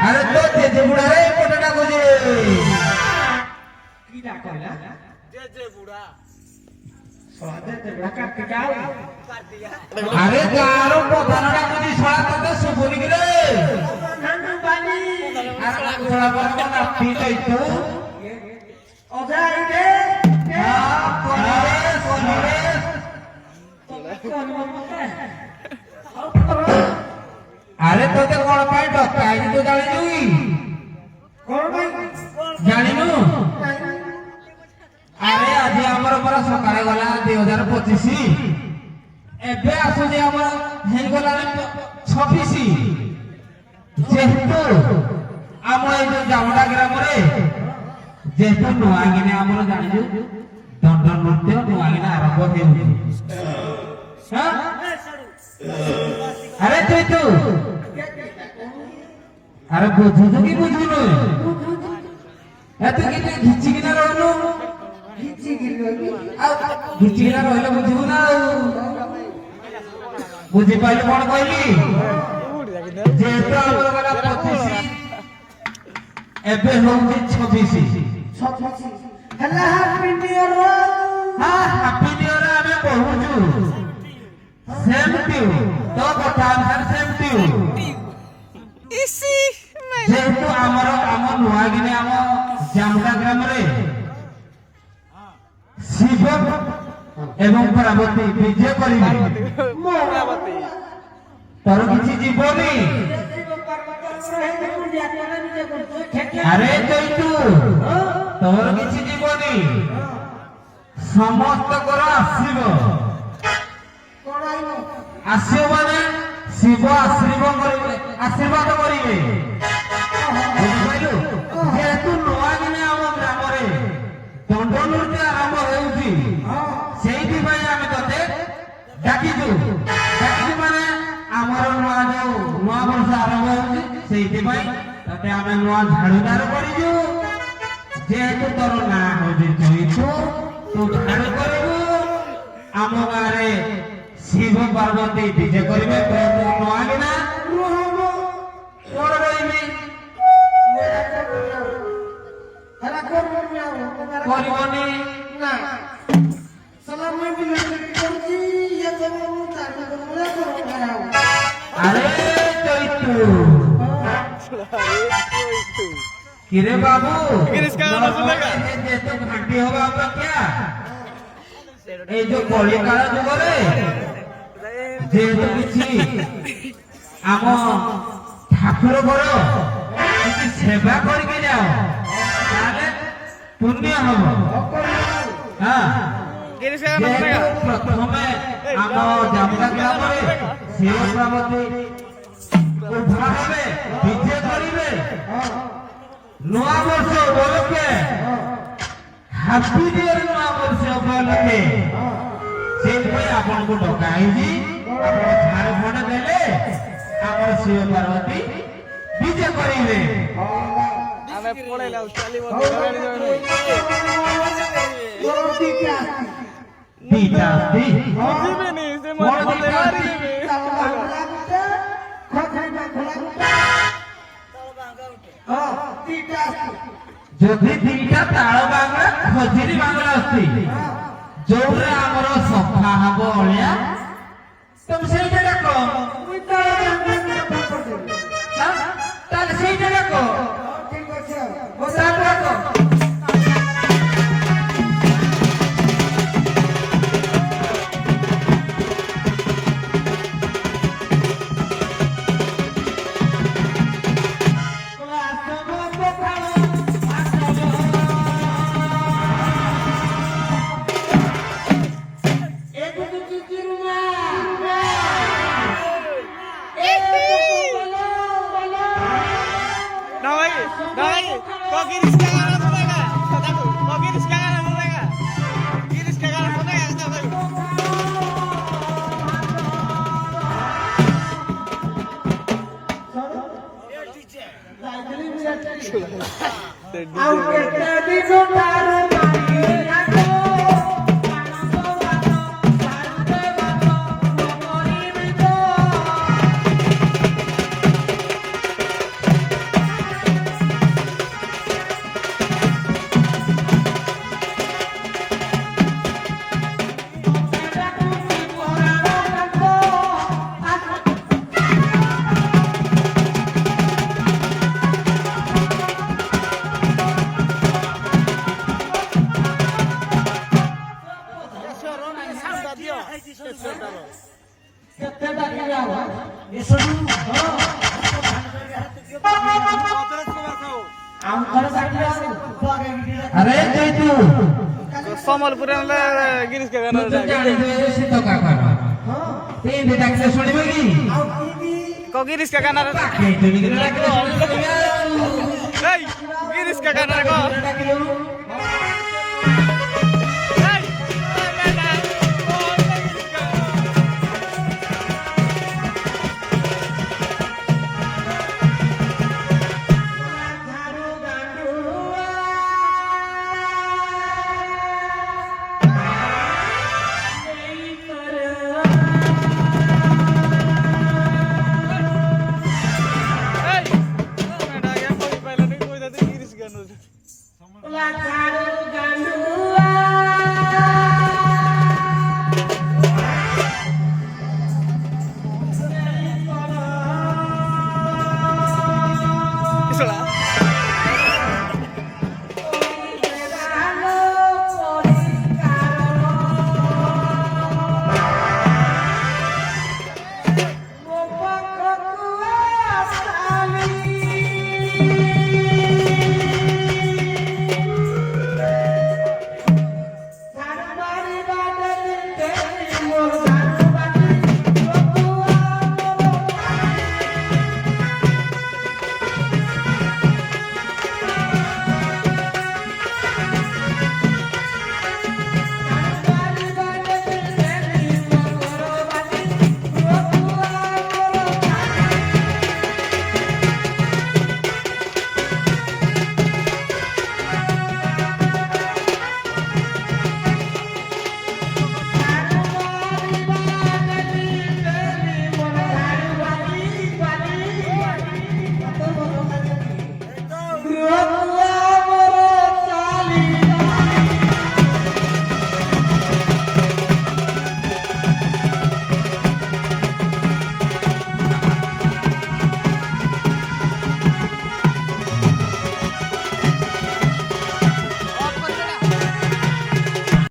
আরে তো জেজে বুড়া রে কোটাটা কইছে কি ডাক কইলা জেজে বুড়া সদে বুড়া কাট কাল আরে গারো প্রধানটা কইছি ছড়া তোতে সুবনি গরে নানু বানি আরে লাগু ছড়া বড় না পিটাই তো অজাই দে আরে তোতে কোন পাই ডকাই তো জানি তুই কোন ভাই জানিনু আরে আজ আমার পরা সকালে গলা 2025 এবে আসুজি আমার হেই গলা 26 যেহেতু আমার এই যে জামডা গ্রামরে যেহেতু নোয়াগিনে আমরা জানিছু দণ্ডন নৃত্য নোয়াগিনে আরম্ভ হেউছি হ্যাঁ আরে তুই আরে বুঝুছু কি বুঝুনু এত কি তুই ঘিচি কিনা রহনু ঘিচি কিনা রহিলে বুঝিবু না বুঝি পাইলে কোন কইলি যেহেতু আমার গলা 25 এবে হଉଛି 26 হেলা হ্যাপি নিউ ইয়ার হ্যাঁ হ্যাপি নিউ ইয়ার আমি কହୁଛୁ সেম টু তো কথা আনসার সেম টু ইসি যেহেতু আমার নୂଆଗିନି ଆମ ଜାମୁଡ଼ା ଗ୍ରାମରେ ଶିବ ଏବଂ ପାର୍ବତୀ ବିଜେ କରିବେ ତୋର କିଛି ଯିବନି ଆରେ ଚୈତୁ ତୋର କିଛି ଯିବନି ସମସ୍ତଙ୍କର ଆସିବ ଆସିବ ମାନେ ଶିବ ଆଶୀର୍ବାଦ କରିବେ ବୁଝିପାରିଲୁ ଯେହେତୁ ନୂଆଗିନି ଆମ ଗ୍ରାମରେ ଦଣ୍ଡ ନୃତ୍ୟ ଆରମ୍ଭ ହେଉଛି ସେଇଥିପାଇଁ ଆମେ ତତେ ଡାକିଛୁ ମାନେ ଆମର ନୂଆ ବର୍ଷ ଆରମ୍ଭ ହେଉଛି ସେଇଥିପାଇଁ ତତେ ଆମେ ନୂଆ ଝାଡୁଦାର କରିଛୁ ଯେହେତୁ ତୋର ନାଁ ହେଉଛି ଚୈତୁ ତୁ ଝାଡୁ କରିବୁ ଆମ ଗାଁରେ ଶିବ ପାର୍ବତୀ ବିଜେ କରିବେ ନୂଆଗିନା କଣ ରହିବି କରିବନି না সালাম বিলে করছি ইয়ে দেব তার করে করব আরে চৈতু কিরে বাবু যেহেতু ঘাঁটি হবা অপেକ୍ଷା এই যে কলিকাଳ ଯୁଗରେ যেহেতু କିଛି ଆମ ଠାକୁରଙ୍କର କିଛି ସେବା କରିକି ଯାଅ ତାହେଲେ ପୁଣ୍ୟ ହବ ହଁ ପ୍ରଥମେ ଆମ ଜାମୁଡ଼ା ଗ୍ରାମରେ ଶିବ ପାର୍ବତୀ ଉଭା ହେବେ ବିଜେ କରିବେ ନୂଆ ବର୍ଷ ଉପଲକ୍ଷେ ହାପି ନିଉ ଇୟର ନୂଆ ବର୍ଷ ଉପଲକ୍ଷେ ସେଇଥିପାଇଁ ଆପଣଙ୍କୁ ଡକା ହେଇଛି ଆପଣ ଝାଡ଼ଖଣ୍ଡ ଦେଲେ ଆମର ଶିବ ପାର୍ବତୀ ବିଜେ କରିବେ ଆମେ ପଳେଇଲା ଚାଲିବ ଗାଡ଼ି ଯାଉନି ଦିଟା ଯିବେନି ସେ ମତେ ମାରିବେ ଯଦି ଦିଟା ତାଳ ବାଙ୍ଗଳା ଖଜୁରୀ ବାଙ୍ଗଳା ଅଛି ଯୋଉରେ ଆମର ସଫା ହବ ଅଳିଆ ତମେ ସେଇଟା ଡାକ ତାହେଲେ ସେଇଟା ଡାକ ଡାକ kok giris kagak mereka kataku kok giris kagak mereka kataku ଆଉ ଥରେ ସାଥିରେ ଆଉ ତୁ ଆଗେ ଗିରି ଆରେ ଜୈତୁ ସମ୍ବଲପୁର ଗିରିଶ କା ଗାନା ତୁ ଜାଣିଥିବେ ସେ ତ କାକାର ହଁ ତିନି ଡାକିଲେ ଶୁଣିବେ କି ଆଉ କିବି କ ଗିରିଶ କା ଗାନା ଡାକିଲେ ଡାକିଲେ ଶୁଣିବେ এই গিরিশ কা গানা ক ଡାକିଲେ এই মেডা ও গিরিশ কা ঝাড়ু গান্ডুয়া নেই করো এই মেডা ইয়া কই পাইলা নি কই দাদি গিরিশ গানা ওলা ঝাড়ু গান্ডুয়া কিসলা আলো পরিষ্কার ও পককু আসালি